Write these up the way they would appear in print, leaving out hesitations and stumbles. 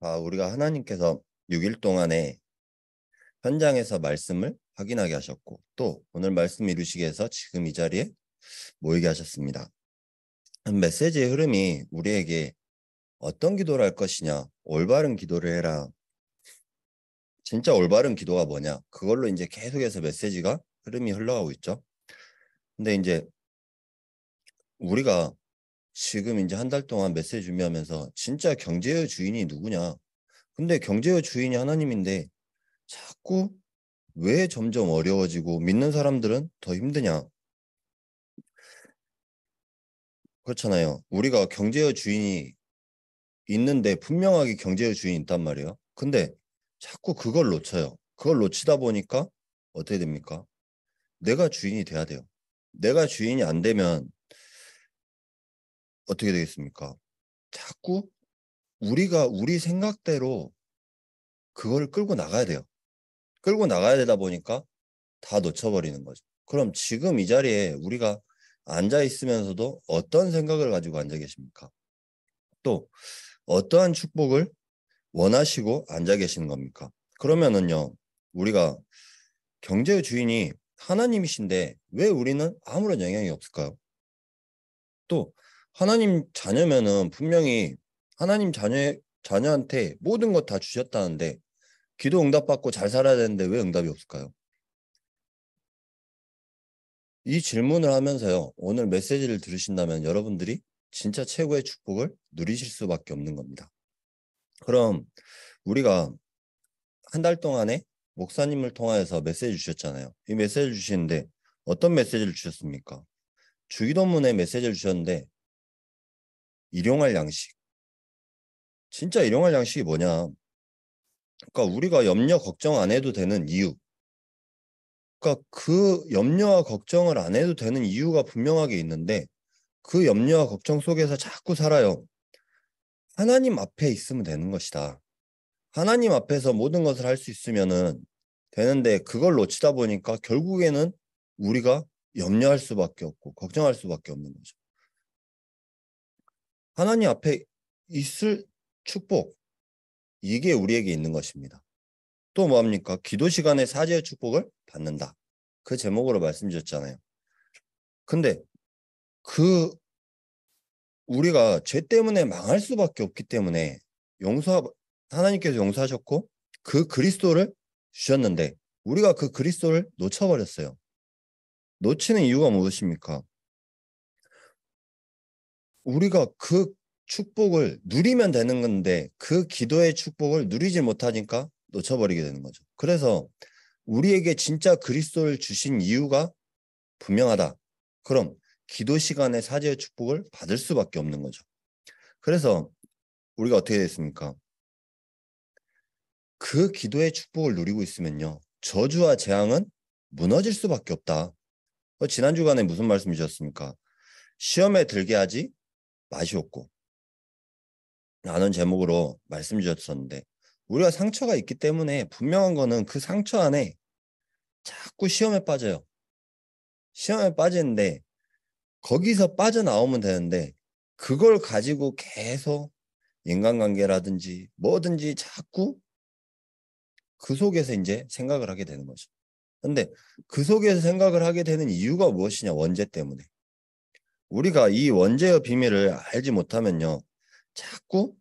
우리가 하나님께서 6일 동안에 현장에서 말씀을 확인하게 하셨고 또 오늘 말씀 이루시기 위해서 지금 이 자리에 모이게 하셨습니다. 메시지의 흐름이 우리에게 어떤 기도를 할 것이냐, 올바른 기도를 해라. 진짜 올바른 기도가 뭐냐, 그걸로 이제 계속해서 메시지가 흐름이 흘러가고 있죠. 근데 이제 우리가 지금 이제 한 달 동안 메시지 준비하면서 진짜 경제의 주인이 누구냐, 근데 경제의 주인이 하나님인데 자꾸 왜 점점 어려워지고 믿는 사람들은 더 힘드냐? 그렇잖아요. 우리가 경제의 주인이 있는데 분명하게 경제의 주인이 있단 말이에요. 근데 자꾸 그걸 놓쳐요. 그걸 놓치다 보니까 어떻게 됩니까? 내가 주인이 돼야 돼요. 내가 주인이 안 되면 어떻게 되겠습니까? 자꾸 우리가 우리 생각대로 그걸 끌고 나가야 돼요. 끌고 나가야 되다 보니까 다 놓쳐버리는 거죠. 그럼 지금 이 자리에 우리가 앉아 있으면서도 어떤 생각을 가지고 앉아 계십니까? 또 어떠한 축복을 원하시고 앉아 계시는 겁니까? 그러면은요, 우리가 경제의 주인이 하나님이신데 왜 우리는 아무런 영향이 없을까요? 또 하나님 자녀면은 분명히 하나님 자녀한테 모든 것 다 주셨다는데 기도 응답받고 잘 살아야 되는데 왜 응답이 없을까요? 이 질문을 하면서요, 오늘 메시지를 들으신다면 여러분들이 진짜 최고의 축복을 누리실 수밖에 없는 겁니다. 그럼 우리가 한 달 동안에 목사님을 통하여서 메시지 주셨잖아요. 이 메시지를 주시는데 어떤 메시지를 주셨습니까? 주기도문에 메시지를 주셨는데 일용할 양식. 진짜 일용할 양식이 뭐냐? 그러니까 우리가 염려 걱정 안 해도 되는 이유. 그러니까 그 염려와 걱정을 안 해도 되는 이유가 분명하게 있는데 그 염려와 걱정 속에서 자꾸 살아요. 하나님 앞에 있으면 되는 것이다. 하나님 앞에서 모든 것을 할 수 있으면은 되는데 그걸 놓치다 보니까 결국에는 우리가 염려할 수밖에 없고 걱정할 수밖에 없는 거죠. 하나님 앞에 있을 축복, 이게 우리에게 있는 것입니다. 또 뭐합니까? 기도 시간에 사제의 축복을 받는다. 그 제목으로 말씀드렸잖아요. 근데 그 우리가 죄 때문에 망할 수밖에 없기 때문에 하나님께서 용서하셨고 그 그리스도를 주셨는데 우리가 그 그리스도를 놓쳐버렸어요. 놓치는 이유가 무엇입니까? 우리가 그 축복을 누리면 되는 건데 그 기도의 축복을 누리지 못하니까 놓쳐버리게 되는 거죠. 그래서 우리에게 진짜 그리스도를 주신 이유가 분명하다. 그럼 기도 시간에 사제의 축복을 받을 수밖에 없는 거죠. 그래서 우리가 어떻게 됐습니까? 그 기도의 축복을 누리고 있으면요, 저주와 재앙은 무너질 수밖에 없다. 지난 주간에 무슨 말씀 주셨습니까? 시험에 들게 하지 마시옵고 라는 제목으로 말씀 주셨었는데 우리가 상처가 있기 때문에 분명한 거는 그 상처 안에 자꾸 시험에 빠져요. 시험에 빠지는데 거기서 빠져나오면 되는데 그걸 가지고 계속 인간관계라든지 뭐든지 자꾸 그 속에서 이제 생각을 하게 되는 거죠. 근데 그 속에서 생각을 하게 되는 이유가 무엇이냐? 원죄 때문에. 우리가 이 원죄의 비밀을 알지 못하면요, 자꾸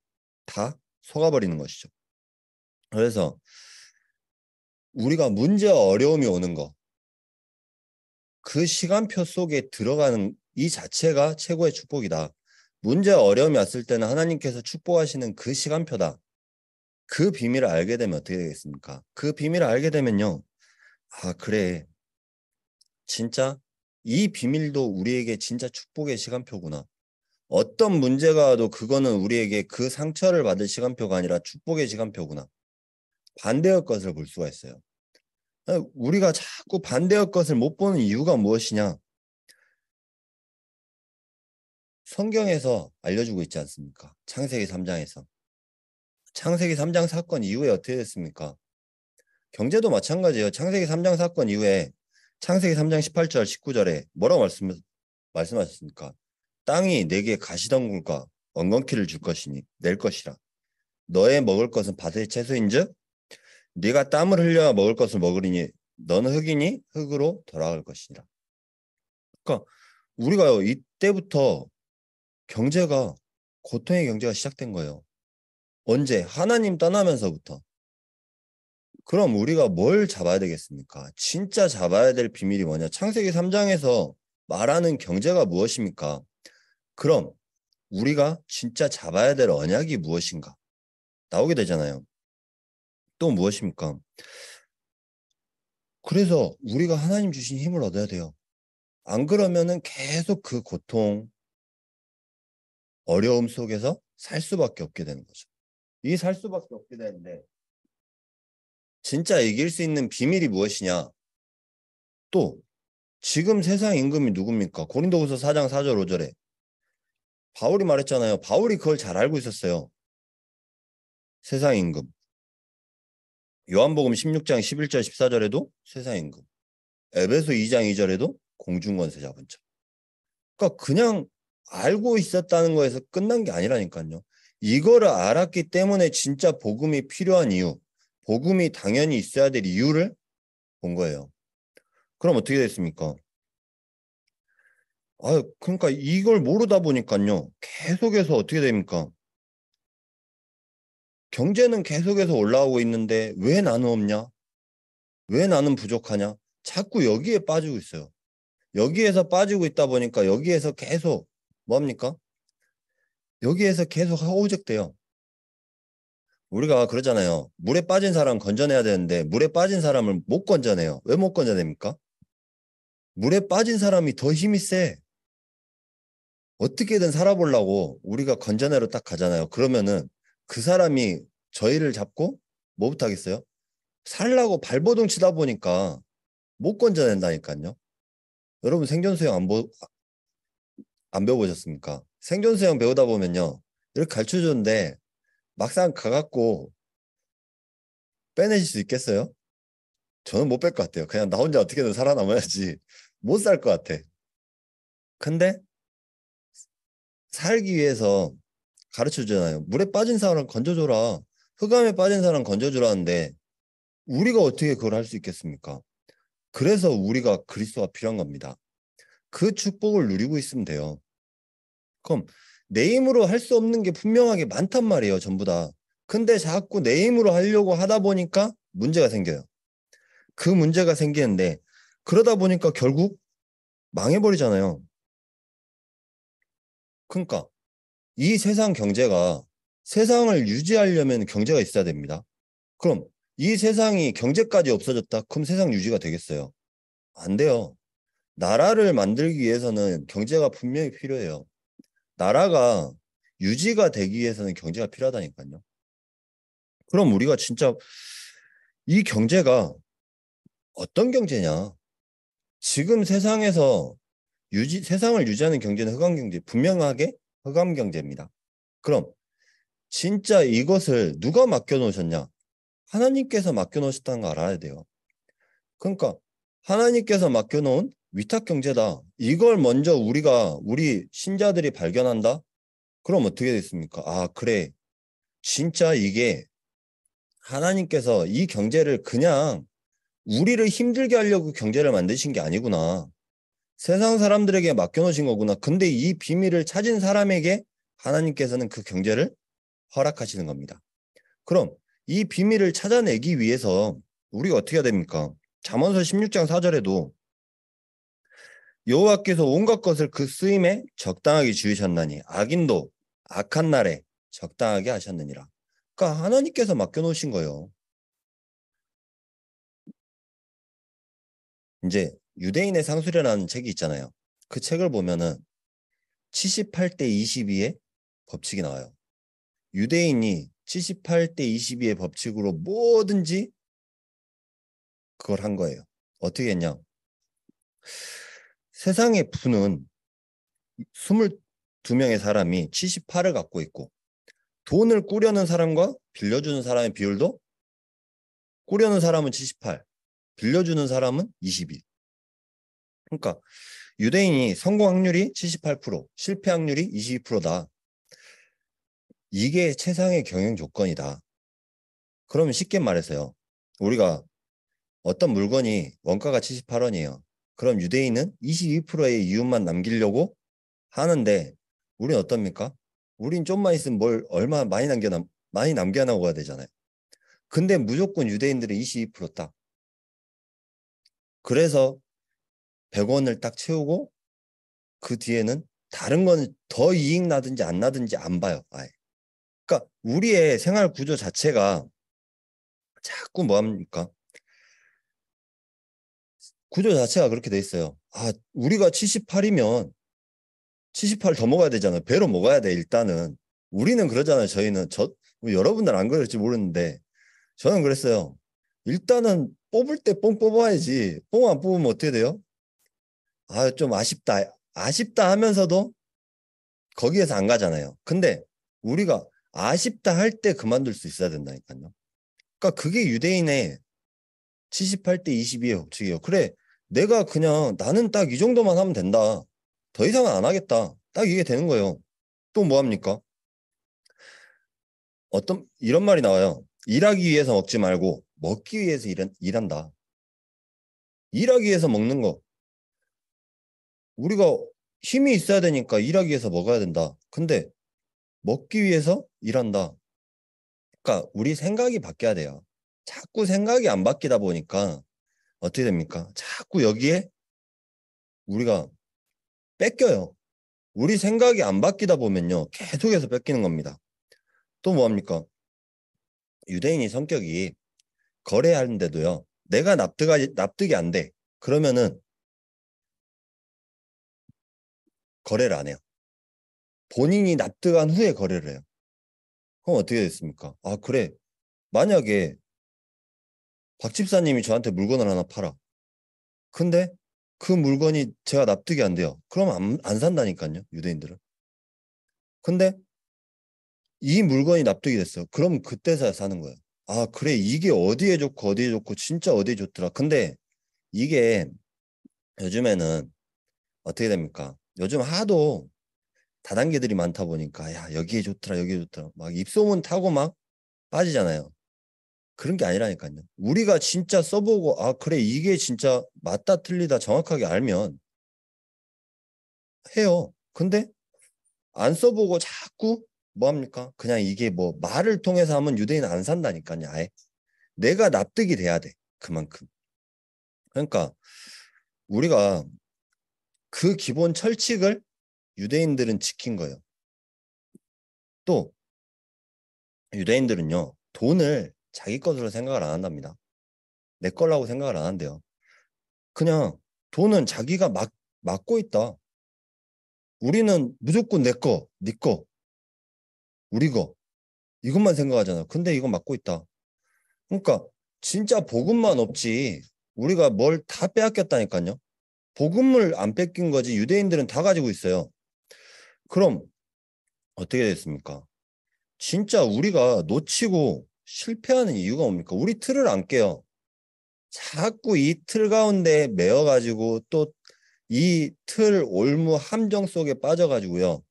다 속아버리는 것이죠. 그래서 우리가 문제와 어려움이 오는 거, 그 시간표 속에 들어가는 이 자체가 최고의 축복이다. 문제와 어려움이 왔을 때는 하나님께서 축복하시는 그 시간표다. 그 비밀을 알게 되면 어떻게 되겠습니까? 그 비밀을 알게 되면요, 그래. 진짜 이 비밀도 우리에게 진짜 축복의 시간표구나. 어떤 문제가 와도 그거는 우리에게 그 상처를 받을 시간표가 아니라 축복의 시간표구나. 반대의 것을 볼 수가 있어요. 우리가 자꾸 반대의 것을 못 보는 이유가 무엇이냐? 성경에서 알려주고 있지 않습니까? 창세기 3장에서. 창세기 3장 사건 이후에 어떻게 됐습니까? 경제도 마찬가지예요. 창세기 3장 사건 이후에 창세기 3장 18절, 19절에 뭐라고 말씀하셨습니까? 땅이 내게 가시덤굴과 엉겅퀴를 줄 것이니 낼 것이라. 너의 먹을 것은 밭의 채소인즉 네가 땀을 흘려야 먹을 것을 먹으리니 너는 흙이니 흙으로 돌아갈 것이니라. 그러니까 우리가요 이때부터 경제가 고통의 경제가 시작된 거예요. 언제? 하나님 떠나면서부터. 그럼 우리가 뭘 잡아야 되겠습니까? 진짜 잡아야 될 비밀이 뭐냐? 창세기 3장에서 말하는 경제가 무엇입니까? 그럼 우리가 진짜 잡아야 될 언약이 무엇인가? 나오게 되잖아요. 또 무엇입니까? 그래서 우리가 하나님 주신 힘을 얻어야 돼요. 안 그러면은 계속 그 고통, 어려움 속에서 살 수밖에 없게 되는 거죠. 이 살 수밖에 없게 되는데 진짜 이길 수 있는 비밀이 무엇이냐? 또 지금 세상 임금이 누굽니까? 고린도후서 4장 4절 5절에 바울이 말했잖아요. 바울이 그걸 잘 알고 있었어요. 세상 임금. 요한복음 16장 11절 14절에도 세상 임금. 에베소 2장 2절에도 공중권세 잡은 자. 그러니까 그냥 알고 있었다는 거에서 끝난 게 아니라니까요. 이거를 알았기 때문에 진짜 복음이 필요한 이유, 복음이 당연히 있어야 될 이유를 본 거예요. 그럼 어떻게 됐습니까? 그러니까 이걸 모르다 보니까요. 계속해서 어떻게 됩니까? 경제는 계속해서 올라오고 있는데 왜 나는 없냐? 왜 나는 부족하냐? 자꾸 여기에 빠지고 있어요. 여기에서 빠지고 있다 보니까 여기에서 계속 뭡니까? 여기에서 계속 허우적대요. 우리가 그러잖아요. 물에 빠진 사람 건져내야 되는데 물에 빠진 사람을 못 건져내요. 왜 못 건져냅니까? 물에 빠진 사람이 더 힘이 세. 어떻게든 살아보려고 우리가 건져내러 딱 가잖아요. 그러면은 그 사람이 저희를 잡고 뭐부터 하겠어요? 살라고 발버둥 치다 보니까 못 건져낸다니까요. 여러분 생존 수영 안 배워보셨습니까? 생존 수영 배우다 보면요. 이렇게 가르쳐줬는데 막상 가갖고 빼내실 수 있겠어요? 저는 못 뺄 것 같아요. 그냥 나 혼자 어떻게든 살아남아야지. 못 살 것 같아. 근데 살기 위해서 가르쳐주잖아요. 물에 빠진 사람 건져줘라. 흑암에 빠진 사람 건져주라는데 우리가 어떻게 그걸 할 수 있겠습니까? 그래서 우리가 그리스도가 필요한 겁니다. 그 축복을 누리고 있으면 돼요. 그럼 내 힘으로 할 수 없는 게 분명하게 많단 말이에요. 전부 다. 근데 자꾸 내 힘으로 하려고 하다 보니까 문제가 생겨요. 그 문제가 생기는데 그러다 보니까 결국 망해버리잖아요. 그러니까 이 세상 경제가 세상을 유지하려면 경제가 있어야 됩니다. 그럼 이 세상이 경제까지 없어졌다? 그럼 세상 유지가 되겠어요? 안 돼요. 나라를 만들기 위해서는 경제가 분명히 필요해요. 나라가 유지가 되기 위해서는 경제가 필요하다니까요. 그럼 우리가 진짜 이 경제가 어떤 경제냐? 지금 세상에서 세상을 유지하는 경제는 흑암 경제, 분명하게 흑암 경제입니다. 그럼 진짜 이것을 누가 맡겨놓으셨냐? 하나님께서 맡겨놓으셨다는 거 알아야 돼요. 그러니까 하나님께서 맡겨놓은 위탁 경제다. 이걸 먼저 우리 신자들이 발견한다? 그럼 어떻게 됐습니까? 그래. 진짜 이게 하나님께서 이 경제를 그냥 우리를 힘들게 하려고 경제를 만드신 게 아니구나. 세상 사람들에게 맡겨놓으신 거구나. 근데 이 비밀을 찾은 사람에게 하나님께서는 그 경제를 허락하시는 겁니다. 그럼 이 비밀을 찾아내기 위해서 우리가 어떻게 해야 됩니까? 잠언서 16장 4절에도 여호와께서 온갖 것을 그 쓰임에 적당하게 지으셨나니 악인도 악한 날에 적당하게 하셨느니라. 그러니까 하나님께서 맡겨놓으신 거예요. 이제 유대인의 상수례라는 책이 있잖아요. 그 책을 보면은 78대 22의 법칙이 나와요. 유대인이 78대 22의 법칙으로 뭐든지 그걸 한 거예요. 어떻게 했냐? 세상의 부는 22명의 사람이 78을 갖고 있고 돈을 꾸려는 사람과 빌려주는 사람의 비율도 꾸려는 사람은 78, 빌려주는 사람은 22. 그러니까 유대인이 성공 확률이 78%, 실패 확률이 22%다. 이게 최상의 경영 조건이다. 그러면 쉽게 말해서요. 우리가 어떤 물건이 원가가 78원이에요. 그럼 유대인은 22%의 이윤만 남기려고 하는데 우린 어떻습니까? 우린 좀만 있으면 뭘 얼마 많이 남겨나가야 되잖아요. 근데 무조건 유대인들은 22% 딱. 그래서 100원을 딱 채우고 그 뒤에는 다른 건 더 이익 나든지 안 나든지 안 봐요. 아예. 그러니까 우리의 생활 구조 자체가 자꾸 뭐 합니까? 구조 자체가 그렇게 돼 있어요. 아, 우리가 78이면 78 더 먹어야 되잖아요. 배로 먹어야 돼, 일단은. 우리는 그러잖아요. 저희는. 뭐 여러분들 안 그럴지 모르는데 저는 그랬어요. 일단은 뽑을 때 뽕 뽑아야지. 뽕 안 뽑으면 어떻게 돼요? 아, 좀 아쉽다. 아쉽다 하면서도 거기에서 안 가잖아요. 근데 우리가 아쉽다 할 때 그만둘 수 있어야 된다니까요. 그러니까 그게 유대인의 78대 22의 법칙이에요. 그래, 내가 그냥 나는 딱 이 정도만 하면 된다. 더 이상은 안 하겠다. 딱 이게 되는 거예요. 또 뭐 합니까? 이런 말이 나와요. 일하기 위해서 먹지 말고 먹기 위해서 일한다. 일하기 위해서 먹는 거. 우리가 힘이 있어야 되니까 일하기 위해서 먹어야 된다. 근데 먹기 위해서 일한다. 그러니까 우리 생각이 바뀌어야 돼요. 자꾸 생각이 안 바뀌다 보니까 어떻게 됩니까? 자꾸 여기에 우리가 뺏겨요. 우리 생각이 안 바뀌다 보면요. 계속해서 뺏기는 겁니다. 또 뭐 합니까? 유대인이 성격이 거래하는데도요. 내가 납득이 안 돼. 그러면은 거래를 안 해요. 본인이 납득한 후에 거래를 해요. 그럼 어떻게 됐습니까? 아, 그래. 만약에 박 집사님이 저한테 물건을 하나 팔아. 근데 그 물건이 제가 납득이 안 돼요. 그럼 안 산다니까요. 유대인들은. 근데 이 물건이 납득이 됐어. 그럼 그때서야 사는 거예요. 아, 그래. 이게 어디에 좋고 어디에 좋고 진짜 어디에 좋더라. 근데 이게 요즘에는 어떻게 됩니까? 요즘 하도 다단계들이 많다 보니까 야, 여기에 좋더라. 여기에 좋더라. 막 입소문 타고 막 빠지잖아요. 그런 게 아니라니까요. 우리가 진짜 써보고 아, 그래. 이게 진짜 맞다 틀리다 정확하게 알면 해요. 근데 안 써보고 자꾸 뭐 합니까? 그냥 이게 뭐 말을 통해서 하면 유대인은 안 산다니까요. 아예. 내가 납득이 돼야 돼. 그만큼. 그러니까 우리가 그 기본 철칙을 유대인들은 지킨 거예요. 또 유대인들은요. 돈을 자기 것으로 생각을 안 한답니다. 내 거라고 생각을 안 한대요. 그냥 돈은 자기가 맡고 있다. 우리는 무조건 내 거, 네 거, 우리 거 이것만 생각하잖아. 근데 이건 맡고 있다. 그러니까 진짜 복음만 없지 우리가 뭘 다 빼앗겼다니까요. 복음을 안 뺏긴 거지 유대인들은 다 가지고 있어요. 그럼 어떻게 됐습니까? 진짜 우리가 놓치고 실패하는 이유가 뭡니까? 우리 틀을 안 깨요. 자꾸 이 틀 가운데 매어가지고 또 이 틀 올무 함정 속에 빠져가지고요.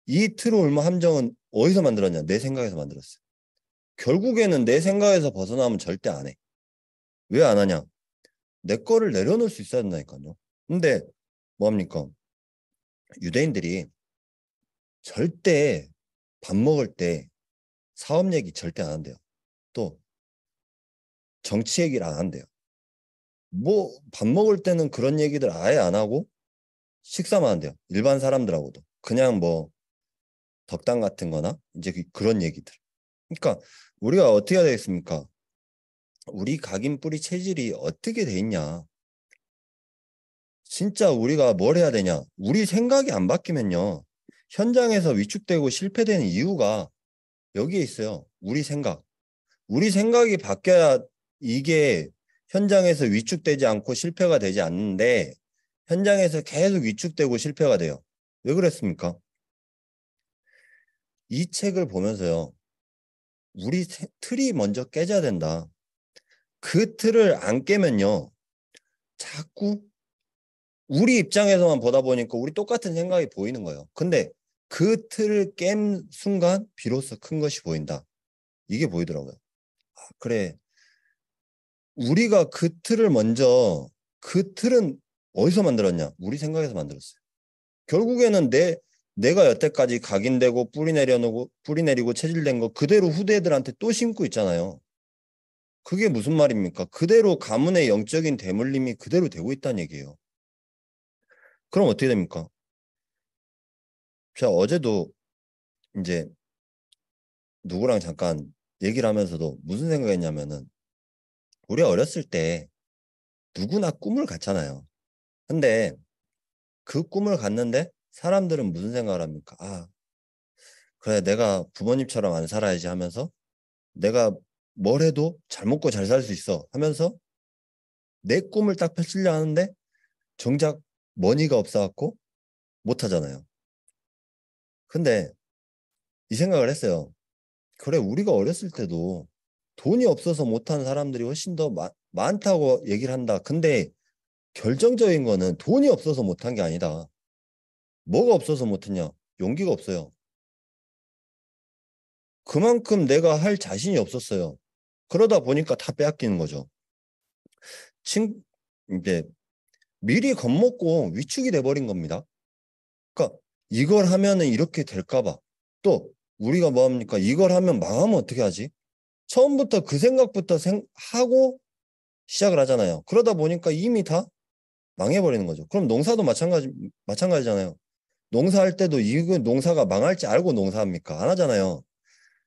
이 틀 올무 함정은 어디서 만들었냐? 내 생각에서 만들었어요. 결국에는 내 생각에서 벗어나면 절대 안 해. 왜 안 하냐? 내 거를 내려놓을 수 있어야 된다니까요. 근데 뭐합니까? 유대인들이 절대 밥 먹을 때 사업 얘기 절대 안 한대요. 또 정치 얘기를 안 한대요. 뭐 밥 먹을 때는 그런 얘기들 아예 안 하고 식사만 한대요. 일반 사람들하고도. 그냥 뭐 덕담 같은 거나 이제 그런 얘기들. 그러니까 우리가 어떻게 해야 되겠습니까? 우리 각인 뿌리 체질이 어떻게 돼 있냐? 진짜 우리가 뭘 해야 되냐? 우리 생각이 안 바뀌면요. 현장에서 위축되고 실패되는 이유가 여기에 있어요. 우리 생각. 우리 생각이 바뀌어야 이게 현장에서 위축되지 않고 실패가 되지 않는데 현장에서 계속 위축되고 실패가 돼요. 왜 그랬습니까? 이 책을 보면서요. 우리 틀이 먼저 깨져야 된다. 그 틀을 안 깨면요. 자꾸 우리 입장에서만 보다 보니까 우리 똑같은 생각이 보이는 거예요. 근데 그 틀을 깬 순간 비로소 큰 것이 보인다. 이게 보이더라고요. 아, 그래. 우리가 그 틀을 먼저 그 틀은 어디서 만들었냐? 우리 생각에서 만들었어요. 결국에는 내가 여태까지 각인되고 뿌리 내리고 체질된 거 그대로 후대들한테 또 심고 있잖아요. 그게 무슨 말입니까? 그대로 가문의 영적인 대물림이 그대로 되고 있다는 얘기예요. 그럼 어떻게 됩니까? 제가 어제도 이제 누구랑 잠깐 얘기를 하면서도 무슨 생각했냐면은 우리 어렸을 때 누구나 꿈을 갖잖아요. 근데 그 꿈을 갖는데 사람들은 무슨 생각을 합니까? 아, 그래, 내가 부모님처럼 안 살아야지 하면서 내가 뭘 해도 잘 먹고 잘 살 수 있어 하면서 내 꿈을 딱 펼치려 하는데 정작 머니가 없어갖고 못 하잖아요. 근데 이 생각을 했어요. 그래, 우리가 어렸을 때도 돈이 없어서 못하는 사람들이 훨씬 더 많다고 얘기를 한다. 근데 결정적인 거는 돈이 없어서 못한 게 아니다. 뭐가 없어서 못했냐? 용기가 없어요. 그만큼 내가 할 자신이 없었어요. 그러다 보니까 다 빼앗기는 거죠. 이제 미리 겁먹고 위축이 돼버린 겁니다. 그러니까 이걸 하면은 이렇게 될까 봐. 또 우리가 뭐 합니까? 이걸 하면 망하면 어떻게 하지? 처음부터 그 생각부터 하고 시작을 하잖아요. 그러다 보니까 이미 다 망해버리는 거죠. 그럼 농사도 마찬가지잖아요. 농사할 때도 이거 농사가 망할지 알고 농사합니까? 안 하잖아요.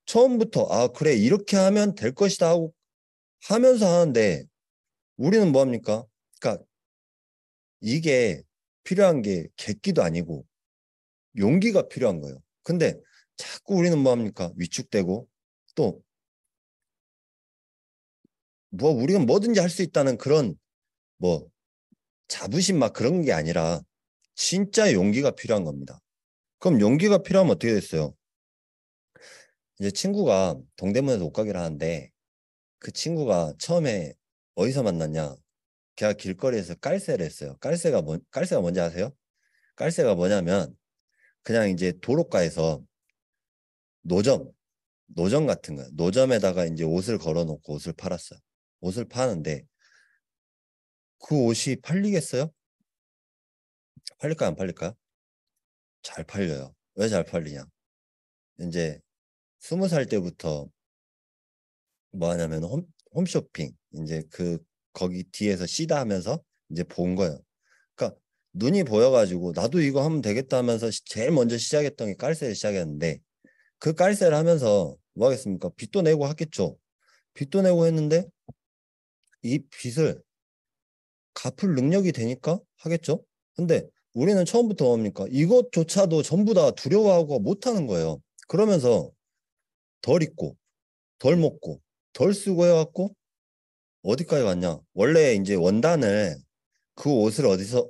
처음부터 아 그래 이렇게 하면 될 것이다 하고 하면서 하는데 우리는 뭐 합니까? 그러니까 이게 필요한 게 객기도 아니고 용기가 필요한 거예요. 근데 자꾸 우리는 뭐 합니까? 위축되고 또 뭐 우리가 뭐든지 할 수 있다는 그런 뭐 자부심 막 그런 게 아니라 진짜 용기가 필요한 겁니다. 그럼 용기가 필요하면 어떻게 됐어요? 이제 친구가 동대문에서 옷가게를 하는데 그 친구가 처음에 어디서 만났냐? 걔가 길거리에서 깔세를 했어요. 깔세가 뭔지 아세요? 깔세가 뭐냐면 그냥 이제 도로가에서 노점, 노점 같은 거야. 노점에다가 이제 옷을 걸어놓고 옷을 팔았어요. 옷을 파는데 그 옷이 팔리겠어요? 팔릴까 안 팔릴까요? 잘 팔려요. 왜 잘 팔리냐? 이제 20살 때부터 뭐 하냐면 홈쇼핑 이제 그 거기 뒤에서 씨다 하면서 이제 본 거예요. 그러니까 눈이 보여가지고 나도 이거 하면 되겠다 하면서 제일 먼저 시작했던 게 깔세를 시작했는데 그 깔세를 하면서 뭐 하겠습니까? 빚도 내고 하겠죠. 빚도 내고 했는데 이 빚을 갚을 능력이 되니까 하겠죠. 근데 우리는 처음부터 뭡니까? 이것조차도 전부 다 두려워하고 못하는 거예요. 그러면서 덜 입고 덜 먹고 덜 쓰고 해갖고 어디까지 갔냐? 원래 이제 원단을 그 옷을 어디서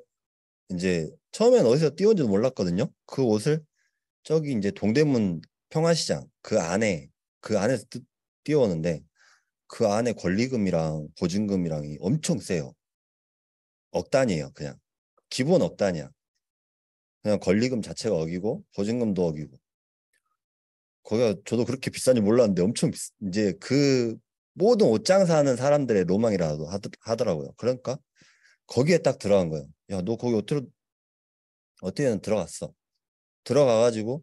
이제 처음엔 어디서 띄운지도 몰랐거든요. 그 옷을 저기 이제 동대문 평화시장 그 안에서 띄웠는데 그 안에 권리금이랑 보증금이랑이 엄청 세요. 억 단위예요, 그냥. 기본 억 단위야. 그냥 권리금 자체가 억이고 보증금도 억이고. 거기가 저도 그렇게 비싼지 몰랐는데 엄청 이제 그 모든 옷 장사하는 사람들의 로망이라도 하더라고요. 그러니까 거기에 딱 들어간 거예요. 야, 너 거기 어떻게든 들어갔어. 들어가가지고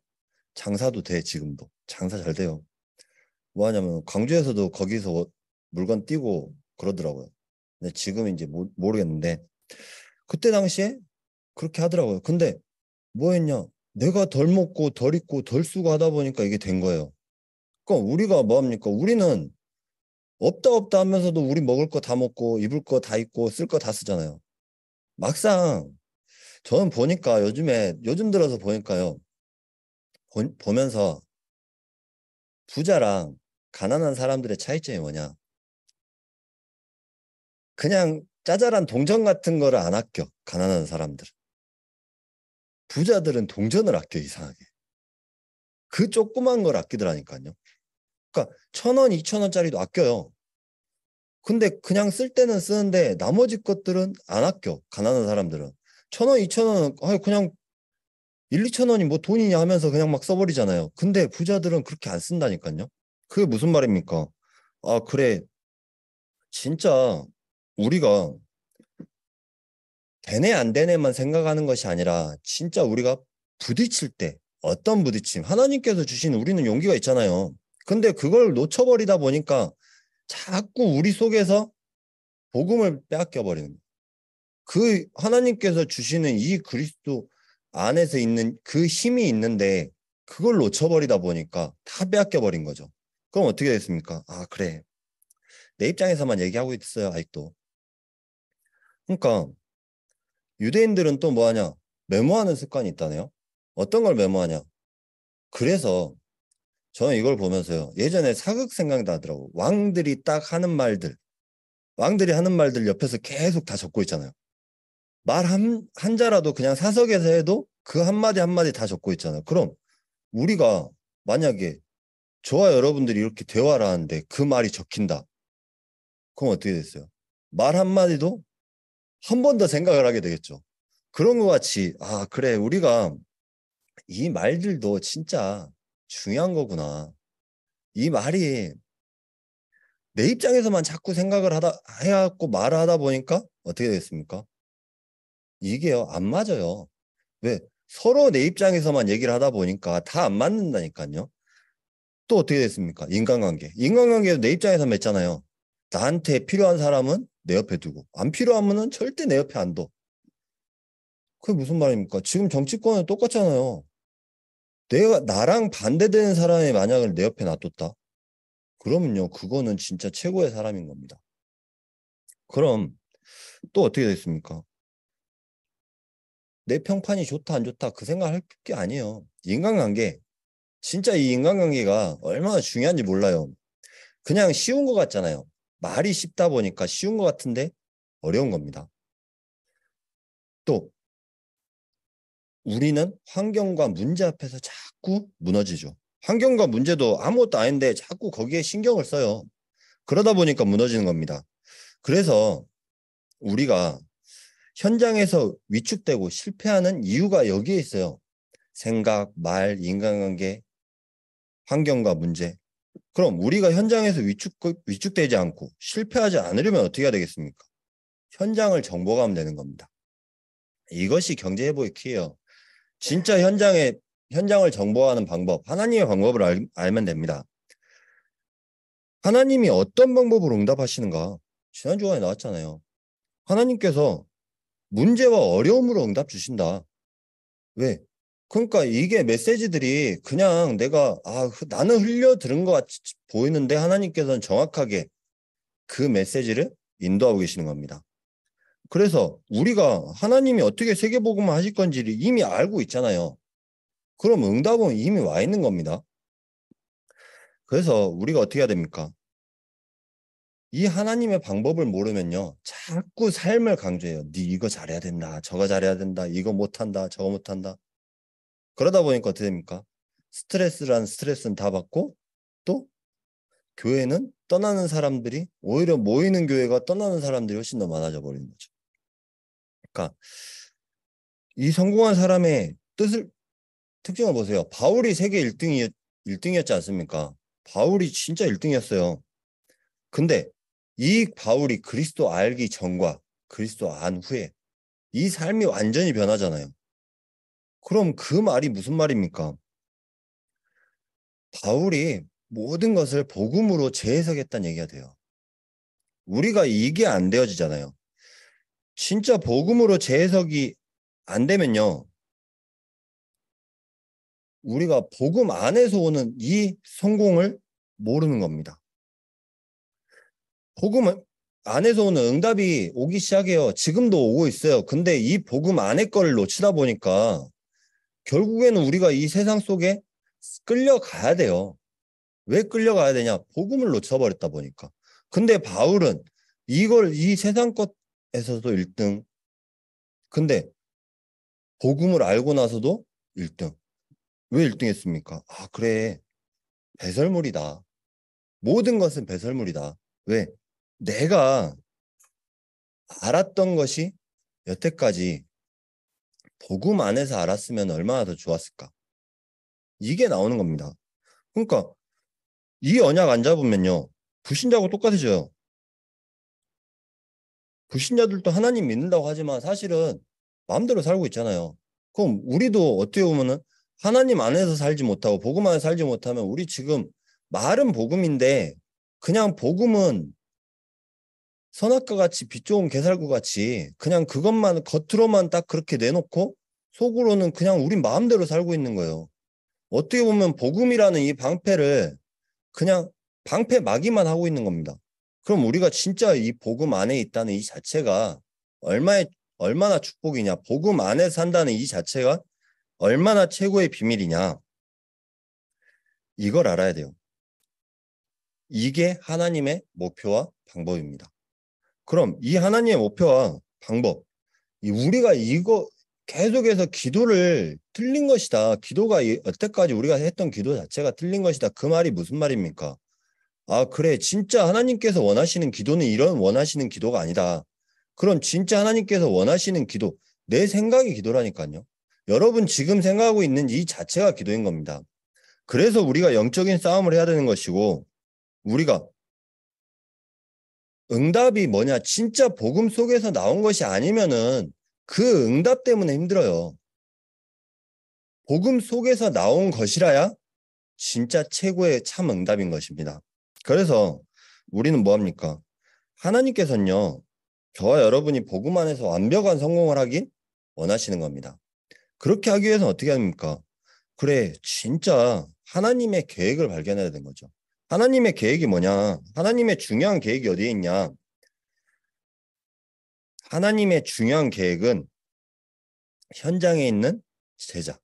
장사도 돼, 지금도. 장사 잘 돼요. 뭐 하냐면 광주에서도 거기서 물건 띄고 그러더라고요. 근데 지금 이제 모르겠는데 그때 당시에 그렇게 하더라고요. 근데 뭐 했냐? 내가 덜 먹고 덜 입고 덜 쓰고 하다 보니까 이게 된 거예요. 그러니까 우리가 뭐 합니까? 우리는 없다 없다 하면서도 우리 먹을 거 다 먹고 입을 거 다 입고 쓸 거 다 쓰잖아요. 막상 저는 보니까 요즘 들어서 보니까요. 보면서 부자랑 가난한 사람들의 차이점이 뭐냐? 그냥 짜잘한 동전 같은 거를 안 아껴. 가난한 사람들은. 부자들은 동전을 아껴 이상하게. 그 조그만 걸 아끼더라니까요. 그러니까 1,000원, 2,000원짜리도 아껴요. 근데 그냥 쓸 때는 쓰는데 나머지 것들은 안 아껴. 가난한 사람들은. 1,000원, 2,000원 그냥 1, 2천 원이 뭐 돈이냐 하면서 그냥 막 써버리잖아요. 근데 부자들은 그렇게 안 쓴다니까요. 그게 무슨 말입니까? 아, 그래. 진짜 우리가 되네 안 되네만 생각하는 것이 아니라 진짜 우리가 부딪힐 때 어떤 부딪힘 하나님께서 주신 우리는 용기가 있잖아요. 근데 그걸 놓쳐버리다 보니까 자꾸 우리 속에서 복음을 빼앗겨 버리는 거예요. 그 하나님께서 주시는 이 그리스도 안에서 있는 그 힘이 있는데 그걸 놓쳐버리다 보니까 다 빼앗겨 버린 거죠. 그럼 어떻게 됐습니까? 아, 그래. 내 입장에서만 얘기하고 있어요, 아직도. 그러니까 유대인들은 또 뭐 하냐? 메모하는 습관이 있다네요. 어떤 걸 메모하냐? 그래서 저는 이걸 보면서요. 예전에 사극 생각이 나더라고. 왕들이 하는 말들 옆에서 계속 다 적고 있잖아요. 말 한자라도 그냥 사석에서 해도 그 한마디 한마디 다 적고 있잖아요. 그럼 우리가 만약에 저와 여러분들이 이렇게 대화를 하는데 그 말이 적힌다. 그럼 어떻게 됐어요? 말 한마디도 한 번 더 생각을 하게 되겠죠. 그런 것 같이, 아, 그래, 우리가 이 말들도 진짜 중요한 거구나. 이 말이 내 입장에서만 자꾸 생각을 해갖고 말을 하다 보니까 어떻게 됐습니까? 이게요, 안 맞아요. 왜? 서로 내 입장에서만 얘기를 하다 보니까 다 안 맞는다니까요. 또 어떻게 됐습니까? 인간관계. 인간관계도 내 입장에서 맺잖아요. 나한테 필요한 사람은 내 옆에 두고, 안 필요하면은 절대 내 옆에 안 둬. 그게 무슨 말입니까? 지금 정치권은 똑같잖아요. 나랑 반대되는 사람이 만약에 내 옆에 놔뒀다. 그러면요, 그거는 진짜 최고의 사람인 겁니다. 그럼 또 어떻게 됐습니까? 내 평판이 좋다, 안 좋다, 그 생각할 게 아니에요. 인간관계. 진짜 이 인간관계가 얼마나 중요한지 몰라요. 그냥 쉬운 것 같잖아요. 말이 쉽다 보니까 쉬운 것 같은데 어려운 겁니다. 또 우리는 환경과 문제 앞에서 자꾸 무너지죠. 환경과 문제도 아무것도 아닌데 자꾸 거기에 신경을 써요. 그러다 보니까 무너지는 겁니다. 그래서 우리가 현장에서 위축되고 실패하는 이유가 여기에 있어요. 생각, 말, 인간관계, 환경과 문제. 그럼 우리가 현장에서 위축되지 않고 실패하지 않으려면 어떻게 해야 되겠습니까? 현장을 정복하면 되는 겁니다. 이것이 경제회복의 키예요. 진짜 현장을 정복하는 방법, 하나님의 방법을 알면 됩니다. 하나님이 어떤 방법으로 응답하시는가? 지난 주간에 나왔잖아요. 하나님께서 문제와 어려움으로 응답 주신다. 왜? 그러니까 이게 메시지들이 그냥 나는 흘려 들은 것 같이 보이는데 하나님께서는 정확하게 그 메시지를 인도하고 계시는 겁니다. 그래서 우리가 하나님이 어떻게 세계복음을 하실 건지를 이미 알고 있잖아요. 그럼 응답은 이미 와 있는 겁니다. 그래서 우리가 어떻게 해야 됩니까? 이 하나님의 방법을 모르면요. 자꾸 삶을 강조해요. 네 이거 잘해야 된다. 저거 잘해야 된다. 이거 못한다. 저거 못한다. 그러다 보니까 어떻게 됩니까? 스트레스는 다 받고 또 교회는 떠나는 사람들이 오히려 모이는 교회가 떠나는 사람들이 훨씬 더 많아져 버리는 거죠. 그러니까 이 성공한 사람의 특징을 보세요. 바울이 세계 1등이었지 않습니까? 바울이 진짜 1등이었어요. 근데 이 바울이 그리스도 알기 전과 그리스도 안 후에 이 삶이 완전히 변하잖아요. 그럼 그 말이 무슨 말입니까? 바울이 모든 것을 복음으로 재해석했다는 얘기가 돼요. 우리가 이게 안 되어지잖아요. 진짜 복음으로 재해석이 안 되면요. 우리가 복음 안에서 오는 이 성공을 모르는 겁니다. 복음 안에서 오는 응답이 오기 시작해요. 지금도 오고 있어요. 근데 이 복음 안의 거를 놓치다 보니까 결국에는 우리가 이 세상 속에 끌려가야 돼요. 왜 끌려가야 되냐? 복음을 놓쳐버렸다 보니까. 근데 바울은 이 세상 것에서도 1등. 근데 복음을 알고 나서도 1등. 왜 1등 했습니까? 아, 그래. 배설물이다. 모든 것은 배설물이다. 왜? 내가 알았던 것이 여태까지 복음 안에서 알았으면 얼마나 더 좋았을까? 이게 나오는 겁니다. 그러니까 이 언약 안 잡으면요. 불신자하고 똑같아져요. 불신자들도 하나님 믿는다고 하지만 사실은 마음대로 살고 있잖아요. 그럼 우리도 어떻게 보면은 하나님 안에서 살지 못하고 복음 안에서 살지 못하면 우리 지금 말은 복음인데 그냥 복음은 선악과 같이 빛 좋은 개살구 같이 그냥 그것만 겉으로만 딱 그렇게 내놓고 속으로는 그냥 우리 마음대로 살고 있는 거예요. 어떻게 보면 복음이라는 이 방패를 그냥 방패 막이만 하고 있는 겁니다. 그럼 우리가 진짜 이 복음 안에 있다는 이 자체가 얼마나 축복이냐. 복음 안에 산다는 이 자체가 얼마나 최고의 비밀이냐. 이걸 알아야 돼요. 이게 하나님의 목표와 방법입니다. 그럼 이 하나님의 목표와 방법, 우리가 이거 계속해서 기도를 틀린 것이다. 기도가 여태까지 우리가 했던 기도 자체가 틀린 것이다. 그 말이 무슨 말입니까? 아, 그래. 진짜 하나님께서 원하시는 기도는 이런 원하시는 기도가 아니다. 그럼 진짜 하나님께서 원하시는 기도, 내 생각이 기도라니까요. 여러분 지금 생각하고 있는 이 자체가 기도인 겁니다. 그래서 우리가 영적인 싸움을 해야 되는 것이고, 우리가 응답이 뭐냐, 진짜 복음 속에서 나온 것이 아니면은 그 응답 때문에 힘들어요. 복음 속에서 나온 것이라야 진짜 최고의 참 응답인 것입니다. 그래서 우리는 뭐합니까? 하나님께서는요, 저와 여러분이 복음 안에서 완벽한 성공을 하길 원하시는 겁니다. 그렇게 하기 위해서는 어떻게 합니까? 그래, 진짜 하나님의 계획을 발견해야 되는 거죠. 하나님의 계획이 뭐냐? 하나님의 중요한 계획이 어디에 있냐? 하나님의 중요한 계획은 현장에 있는 제자.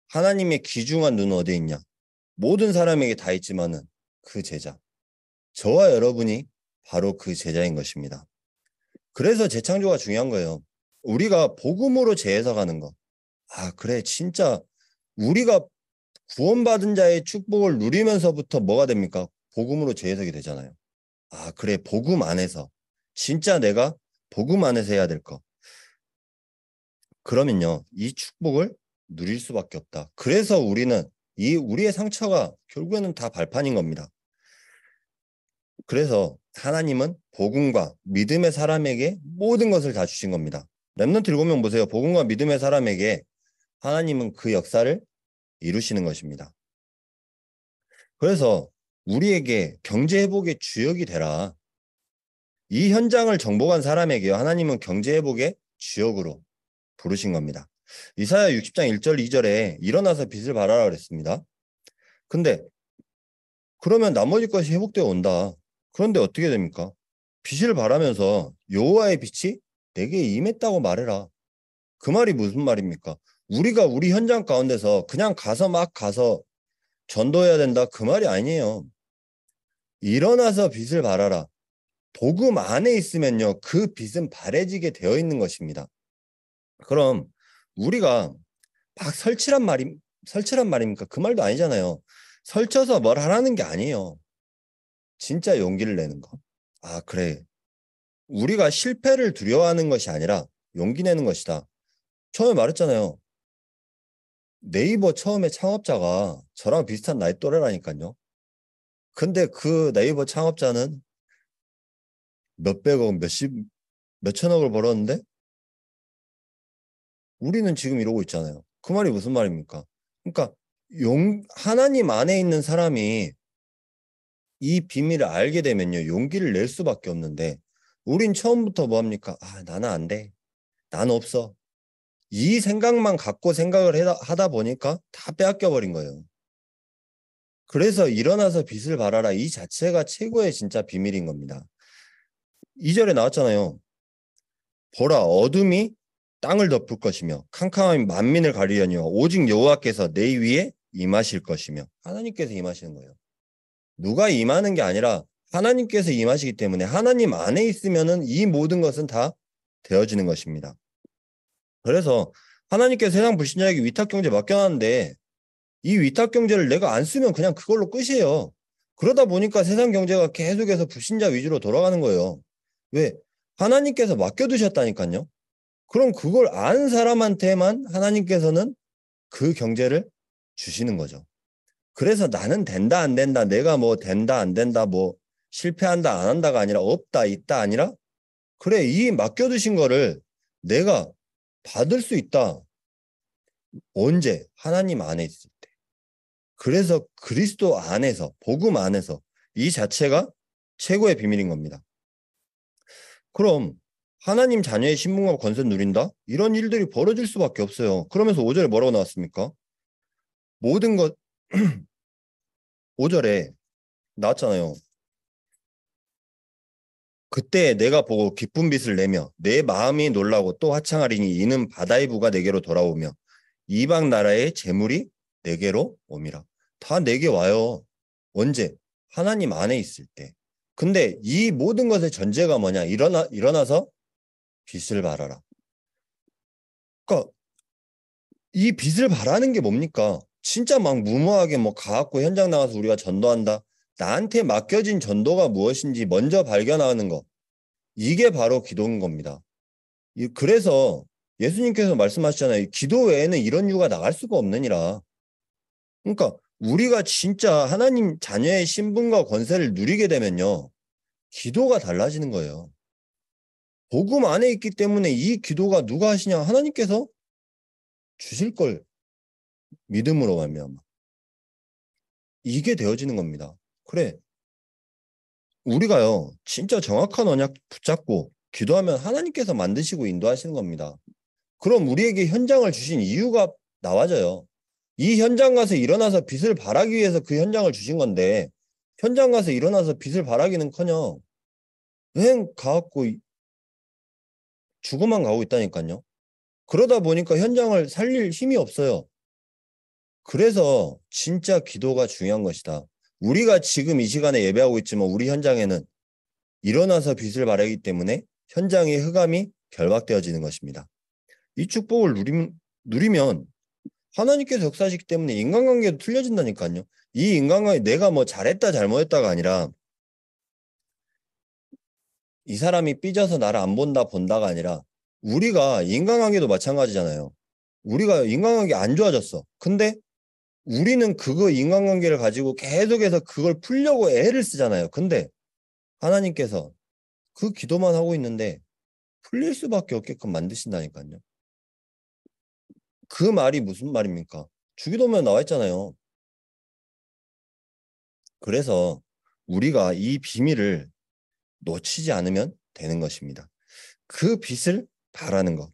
하나님의 귀중한 눈은 어디에 있냐? 모든 사람에게 다 있지만은 그 제자. 저와 여러분이 바로 그 제자인 것입니다. 그래서 재창조가 중요한 거예요. 우리가 복음으로 재해석하는 거. 아, 그래. 진짜 우리가 구원받은 자의 축복을 누리면서부터 뭐가 됩니까? 복음으로 재해석이 되잖아요. 아, 그래. 복음 안에서. 진짜 내가 복음 안에서 해야 될 거. 그러면요. 이 축복을 누릴 수밖에 없다. 그래서 우리는 우리의 상처가 결국에는 다 발판인 겁니다. 그래서 하나님은 복음과 믿음의 사람에게 모든 것을 다 주신 겁니다. 렘넌트 7명 보세요. 복음과 믿음의 사람에게 하나님은 그 역사를 이루시는 것입니다. 그래서 우리에게 경제회복의 주역이 되라. 이 현장을 정복한 사람에게요. 하나님은 경제회복의 주역으로 부르신 겁니다. 이사야 60장 1절 2절에 일어나서 빛을 발하라 그랬습니다. 근데 그러면 나머지 것이 회복되어 온다. 그런데 어떻게 됩니까? 빛을 발하면서 여호와의 빛이 내게 임했다고 말해라. 그 말이 무슨 말입니까? 우리가 우리 현장 가운데서 그냥 막 가서 전도해야 된다. 그 말이 아니에요. 일어나서 빛을 발하라. 복음 안에 있으면요. 그 빛은 발해지게 되어 있는 것입니다. 그럼 우리가 막 설치란 말입니까? 그 말도 아니잖아요. 설쳐서 뭘 하라는 게 아니에요. 진짜 용기를 내는 거. 아, 그래. 우리가 실패를 두려워하는 것이 아니라 용기 내는 것이다. 처음에 말했잖아요. 네이버 처음에 창업자가 저랑 비슷한 나이 또래라니까요. 근데 그 네이버 창업자는 몇백억, 몇천억을 벌었는데 우리는 지금 이러고 있잖아요. 그 말이 무슨 말입니까? 그러니까 하나님 안에 있는 사람이 이 비밀을 알게 되면요. 용기를 낼 수밖에 없는데 우린 처음부터 뭐합니까? 아, 나는 안 돼. 나는 없어. 이 생각만 갖고 생각을 하다 보니까 다 빼앗겨 버린 거예요. 그래서 일어나서 빛을 발하라. 이 자체가 최고의 진짜 비밀인 겁니다. 2절에 나왔잖아요. 보라, 어둠이 땅을 덮을 것이며 캄캄한 만민을 가리려니와 오직 여호와께서 내 위에 임하실 것이며 하나님께서 임하시는 거예요. 누가 임하는 게 아니라 하나님께서 임하시기 때문에 하나님 안에 있으면은 이 모든 것은 다 되어지는 것입니다. 그래서 하나님께서 세상 불신자에게 위탁경제 맡겨놨는데 이 위탁경제를 내가 안 쓰면 그냥 그걸로 끝이에요. 그러다 보니까 세상 경제가 계속해서 불신자 위주로 돌아가는 거예요. 왜? 하나님께서 맡겨두셨다니까요. 그럼 그걸 아는 사람한테만 하나님께서는 그 경제를 주시는 거죠. 그래서 나는 된다 안 된다, 내가 뭐 된다 안 된다, 뭐 실패한다 안 한다가 아니라 없다 있다 아니라 그래 이 맡겨두신 거를 내가 받을 수 있다. 언제? 하나님 안에 있을 때. 그래서 그리스도 안에서 복음 안에서 이 자체가 최고의 비밀인 겁니다. 그럼 하나님 자녀의 신분과 권세 누린다? 이런 일들이 벌어질 수밖에 없어요. 그러면서 5절에 뭐라고 나왔습니까? 모든 것 5절에 나왔잖아요. 그때 내가 보고 기쁜 빛을 내며 내 마음이 놀라고 또 화창하리니 이는 바다의 부가 내게로 돌아오며 이방 나라의 재물이 내게로 옴이라. 다 내게 와요. 언제? 하나님 안에 있을 때. 근데 이 모든 것의 전제가 뭐냐? 일어나서 빛을 발하라. 그러니까 이 빛을 발하는 게 뭡니까? 진짜 막 무모하게 뭐 가갖고 현장 나가서 우리가 전도한다. 나한테 맡겨진 전도가 무엇인지 먼저 발견하는 거. 이게 바로 기도인 겁니다. 그래서 예수님께서 말씀하시잖아요. 기도 외에는 이런 유가 나갈 수가 없느니라. 그러니까 우리가 진짜 하나님 자녀의 신분과 권세를 누리게 되면요. 기도가 달라지는 거예요. 복음 안에 있기 때문에 이 기도가 누가 하시냐? 하나님께서 주실 걸 믿음으로 말미암아. 이게 되어지는 겁니다. 그래. 우리가요. 진짜 정확한 언약 붙잡고 기도하면 하나님께서 만드시고 인도하시는 겁니다. 그럼 우리에게 현장을 주신 이유가 나와져요. 이 현장 가서 일어나서 빛을 발하기 위해서 그 현장을 주신 건데 현장 가서 일어나서 빛을 발하기는커녕 그냥 가갖고 죽어만 가고 있다니까요. 그러다 보니까 현장을 살릴 힘이 없어요. 그래서 진짜 기도가 중요한 것이다. 우리가 지금 이 시간에 예배하고 있지만 우리 현장에는 일어나서 빛을 발하기 때문에 현장의 흑암이 결박되어지는 것입니다. 이 축복을 누리면 하나님께서 역사하시기 때문에 인간관계도 틀려진다니까요. 이 인간관계 내가 뭐 잘했다 잘못했다가 아니라 이 사람이 삐져서 나를 안 본다 본다가 아니라 우리가 인간관계도 마찬가지잖아요. 우리가 인간관계 안 좋아졌어. 근데 우리는 그거 인간관계를 가지고 계속해서 그걸 풀려고 애를 쓰잖아요. 근데 하나님께서 그 기도만 하고 있는데 풀릴 수밖에 없게끔 만드신다니까요. 그 말이 무슨 말입니까? 주기도문에 나와 있잖아요. 그래서 우리가 이 비밀을 놓치지 않으면 되는 것입니다. 그 빛을 바라는 것.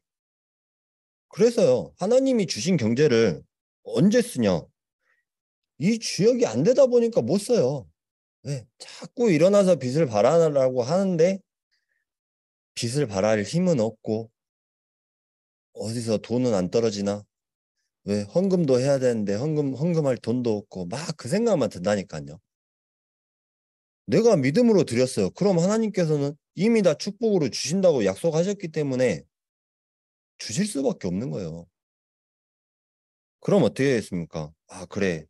그래서요. 하나님이 주신 경제를 언제 쓰냐? 이 주역이 안 되다 보니까 못 써요. 왜? 자꾸 일어나서 빛을 발하라고 하는데 빛을 발할 힘은 없고 어디서 돈은 안 떨어지나? 왜 헌금도 해야 되는데 헌금할 돈도 없고 막 그 생각만 든다니까요. 내가 믿음으로 드렸어요. 그럼 하나님께서는 이미 다 축복으로 주신다고 약속하셨기 때문에 주실 수밖에 없는 거예요. 그럼 어떻게 했습니까? 아, 그래.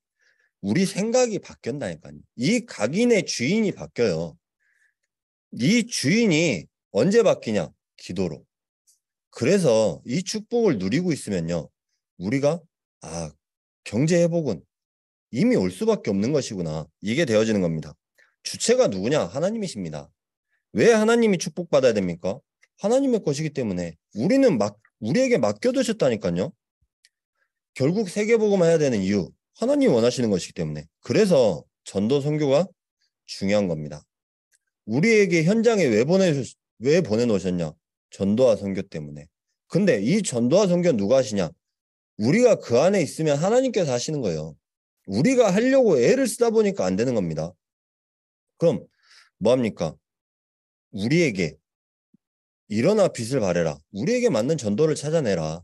우리 생각이 바뀐다니까요. 이 각인의 주인이 바뀌어요. 이 주인이 언제 바뀌냐? 기도로. 그래서 이 축복을 누리고 있으면요. 우리가 아, 경제 회복은 이미 올 수밖에 없는 것이구나. 이게 되어지는 겁니다. 주체가 누구냐? 하나님이십니다. 왜 하나님이 축복받아야 됩니까? 하나님의 것이기 때문에 우리에게 맡겨두셨다니까요. 결국 세계복음만 해야 되는 이유 하나님이 원하시는 것이기 때문에 그래서 전도 선교가 중요한 겁니다. 우리에게 현장에 왜 보내놓으셨냐? 전도와 선교 때문에. 근데 이 전도와 선교 누가 하시냐? 우리가 그 안에 있으면 하나님께서 하시는 거예요. 우리가 하려고 애를 쓰다 보니까 안 되는 겁니다. 그럼 뭐합니까? 우리에게 일어나 빛을 발해라. 우리에게 맞는 전도를 찾아내라.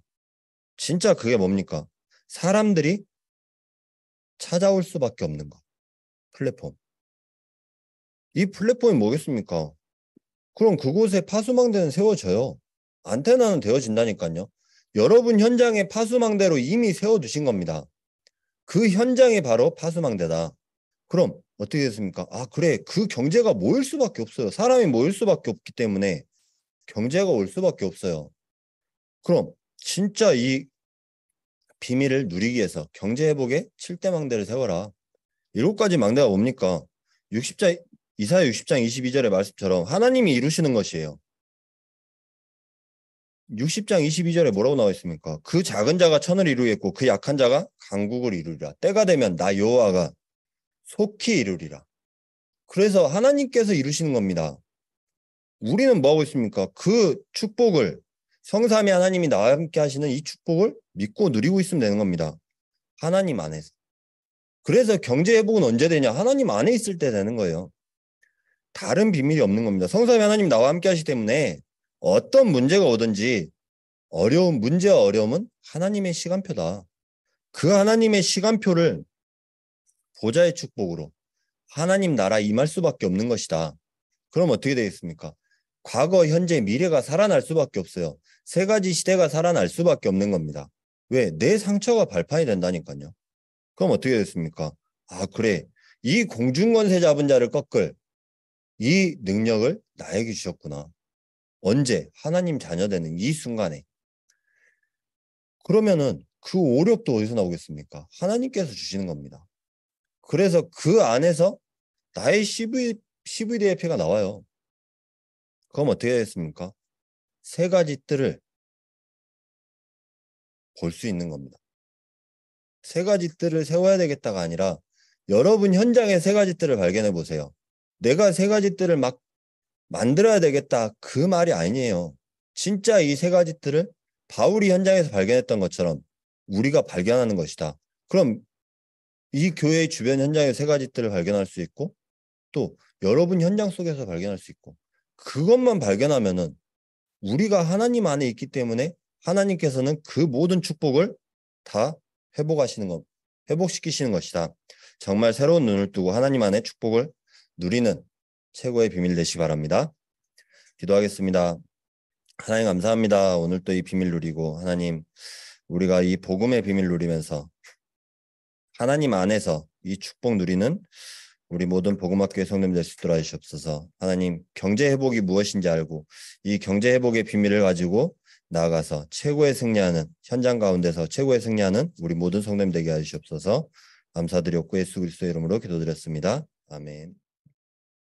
진짜 그게 뭡니까? 사람들이 찾아올 수밖에 없는 거. 플랫폼. 이 플랫폼이 뭐겠습니까? 그럼 그곳에 파수망대는 세워져요. 안테나는 되어진다니까요. 여러분 현장에 파수망대로 이미 세워두신 겁니다. 그 현장이 바로 파수망대다. 그럼 어떻게 됐습니까? 아, 그래. 그 경제가 모일 수밖에 없어요. 사람이 모일 수밖에 없기 때문에 경제가 올 수밖에 없어요. 그럼 진짜 이 비밀을 누리기 위해서 경제회복에 7대 망대를 세워라. 7가지 망대가 뭡니까? 60장, 이사야 60장 22절의 말씀처럼 하나님이 이루시는 것이에요. 60장 22절에 뭐라고 나와 있습니까? 그 작은 자가 천을 이루겠고 그 약한 자가 강국을 이루리라. 때가 되면 나 여호와가 속히 이루리라. 그래서 하나님께서 이루시는 겁니다. 우리는 뭐 하고 있습니까? 그 축복을 성삼위 하나님이 나와 함께 하시는 이 축복을 믿고 누리고 있으면 되는 겁니다. 하나님 안에서. 그래서 경제 회복은 언제 되냐? 하나님 안에 있을 때 되는 거예요. 다른 비밀이 없는 겁니다. 성삼위 하나님 나와 함께 하시기 때문에 어떤 문제가 오든지 문제와 어려움은 하나님의 시간표다. 그 하나님의 시간표를 보좌의 축복으로 하나님 나라 임할 수밖에 없는 것이다. 그럼 어떻게 되겠습니까? 과거, 현재, 미래가 살아날 수밖에 없어요. 3가지 시대가 살아날 수밖에 없는 겁니다. 왜? 내 상처가 발판이 된다니까요. 그럼 어떻게 됐습니까? 아, 그래. 이 공중권세 잡은 자를 꺾을 이 능력을 나에게 주셨구나. 언제? 하나님 자녀 되는 이 순간에. 그러면은 그 오력도 어디서 나오겠습니까? 하나님께서 주시는 겁니다. 그래서 그 안에서 나의 CVDF가 나와요. 그럼 어떻게 됐습니까? 3가지 뜰을 볼 수 있는 겁니다. 3가지 뜰을 세워야 되겠다가 아니라 여러분 현장에 3가지 뜰을 발견해 보세요. 내가 3가지 뜰을 막 만들어야 되겠다 그 말이 아니에요. 진짜 이 3가지 뜰을 바울이 현장에서 발견했던 것처럼 우리가 발견하는 것이다. 그럼 이 교회의 주변 현장에 3가지 뜰을 발견할 수 있고 또 여러분 현장 속에서 발견할 수 있고 그것만 발견하면은 우리가 하나님 안에 있기 때문에 하나님께서는 그 모든 축복을 다 회복시키시는 것이다. 정말 새로운 눈을 뜨고 하나님 안에 축복을 누리는 최고의 비밀 되시기 바랍니다. 기도하겠습니다. 하나님 감사합니다. 오늘 또 이 비밀 누리고 하나님 우리가 이 복음의 비밀 누리면서 하나님 안에서 이 축복 누리는 우리 모든 복음학교의 성도님 될 수 있도록 하시옵소서. 하나님 경제 회복이 무엇인지 알고 이 경제 회복의 비밀을 가지고 나아가서 최고의 승리하는 현장 가운데서 최고의 승리하는 우리 모든 성도님 되게 하시옵소서. 감사드렸고 예수 그리스도의 이름으로 기도드렸습니다. 아멘.